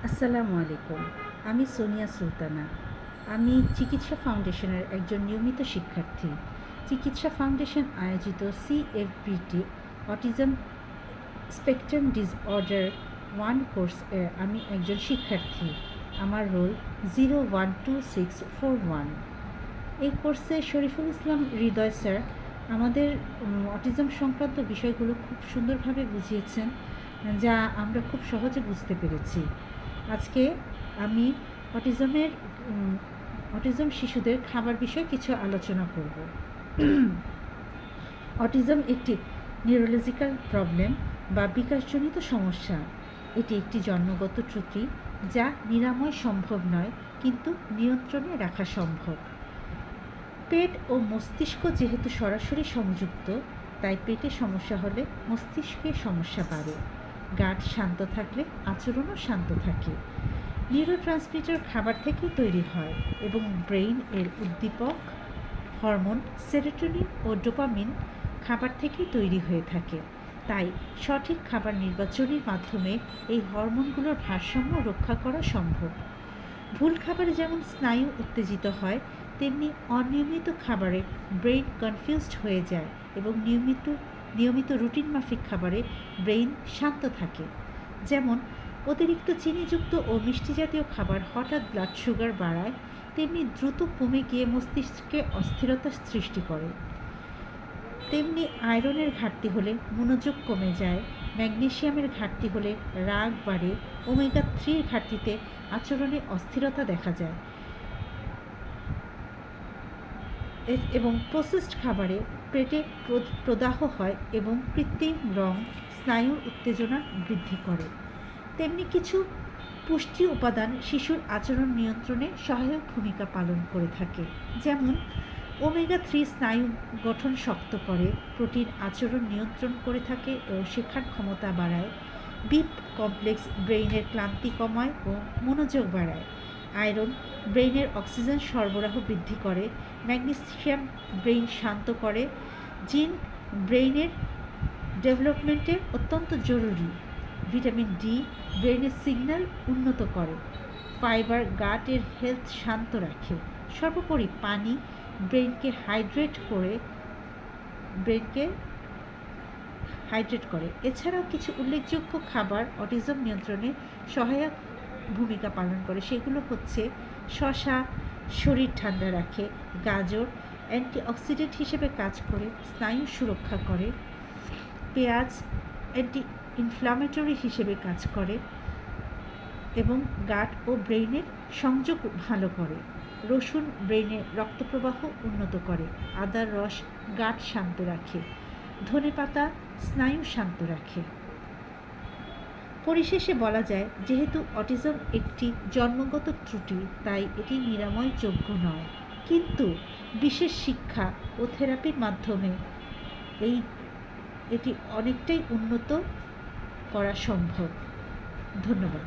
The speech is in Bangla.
আসসালামু আলাইকুম। আমি সোনিয়া সুলতানা। আমি চিকিৎসা ফাউন্ডেশনের একজন নিয়মিত শিক্ষার্থী। চিকিৎসা ফাউন্ডেশন আয়োজিত CFBT অটিজম স্পেকট্রাম ডিসঅর্ডার 1 কোর্সে আমি একজন শিক্ষার্থী। আমার রোল 012641। এই কোর্সে শরীফুল ইসলাম হৃদয় স্যার আমাদের অটিজম সংক্রান্ত বিষয়গুলো খুব সুন্দরভাবে বুঝিয়েছেন, যা আমরা খুব সহজে বুঝতে পেরেছি। আজকে আমি অটিজমের অটিজম শিশুদের খাবার বিষয়ে কিছু আলোচনা করব। অটিজম একটি নিউরোলজিক্যাল প্রবলেম বা বিকাশজনিত সমস্যা। এটি একটি জন্মগত ত্রুটি যা নিরাময় সম্ভব নয়, কিন্তু নিয়ন্ত্রণে রাখা সম্ভব। পেট ও মস্তিষ্ক যেহেতু সরাসরি সংযুক্ত, তাই পেটে সমস্যা হলে মস্তিষ্কে সমস্যা বাড়ে। গাট শান্ত থাকলে আচরণও শান্ত থাকে। নিউরোট্রান্সমিটার খাবার থেকেই তৈরি হয় এবং ব্রেইন এর উদ্দীপক হরমোন সেরোটোনিন ও ডোপামিন খাবার থেকেই তৈরি হয়ে থাকে। তাই সঠিক খাবার নির্বাচনের মাধ্যমে এই হরমোনগুলোর ভারসাম্য রক্ষা করা সম্ভব। ভুল খাবারে যেমন স্নায়ু উত্তেজিত হয়, তেমনি অনিয়মিত খাবারে ব্রেইন কনফিউজড হয়ে যায় এবং নিয়মিত রুটিন মাফিক খাবারে ব্রেইন শান্ত থাকে। যেমন অতিরিক্ত চিনিযুক্ত ও মিষ্টি জাতীয় খাবার হঠাৎ ব্লাড সুগার বাড়ায়, তেমনি দ্রুত কমে গিয়ে মস্তিষ্কে অস্থিরতা সৃষ্টি করে। তেমনি আয়রনের ঘাটতি হলে মনোযোগ কমে যায়, ম্যাগনেসিয়ামের ঘাটতি হলে রাগ বাড়ে, ওমেগা 3 ঘাটতিতে আচরণে অস্থিরতা দেখা যায় এবং প্রসেসড খাবারে পেটে প্রদাহ হয় এবং কৃত্রিম রং স্নায়ুর উত্তেজনা বৃদ্ধি করে। তেমনি কিছু পুষ্টি উপাদান শিশুর আচরণ নিয়ন্ত্রণে সহায়ক ভূমিকা পালন করে থাকে। যেমন ওমেগা 3 স্নায়ু গঠন শক্ত করে, প্রোটিন আচরণ নিয়ন্ত্রণ করে থাকে ও শেখার ক্ষমতা বাড়ায়। বিপ কমপ্লেক্স ব্রেইনের ক্লান্তি কমায় ও মনোযোগ বাড়ায়। আয়রন ব্রেইনের অক্সিজেন সরবরাহ বৃদ্ধি করে। ম্যাগনেসিয়াম ব্রেইন শান্ত করে। জিঙ্ক ব্রেইনের ডেভেলপমেন্টে অত্যন্ত জরুরি। ভিটামিন ডি ব্রেইনের সিগন্যাল উন্নত করে। ফাইবার গাটের হেলথ শান্ত রাখে। সর্বোপরি পানি ব্রেইনকে হাইড্রেট করে। এছাড়াও কিছু উল্লেখযোগ্য খাবার অটিজম নিয়ন্ত্রণে সহায়ক ভূমিকা পালন করে। সেগুলো হচ্ছে শসা শরীর ঠান্ডা রাখে, গাজর অ্যান্টিঅক্সিডেন্ট হিসেবে কাজ করে স্নায়ু সুরক্ষা করে, পেঁয়াজ অ্যান্টি ইনফ্লামেটরি হিসেবে কাজ করে এবং গাট ও ব্রেইনের সংযোগ ভালো করে। রসুন ব্রেইনে রক্তপ্রবাহ উন্নত করে। আদার রস গাট শান্ত রাখে। ধনেপাতা স্নায়ু শান্ত রাখে। পরিশেষে বলা যায়, যেহেতু অটিজম একটি জন্মগত ত্রুটি, তাই এটি নিরাময়যোগ্য নয়, কিন্তু বিশেষ শিক্ষা ও থেরাপির মাধ্যমে এটি অনেকটাই উন্নত করা সম্ভব। ধন্যবাদ।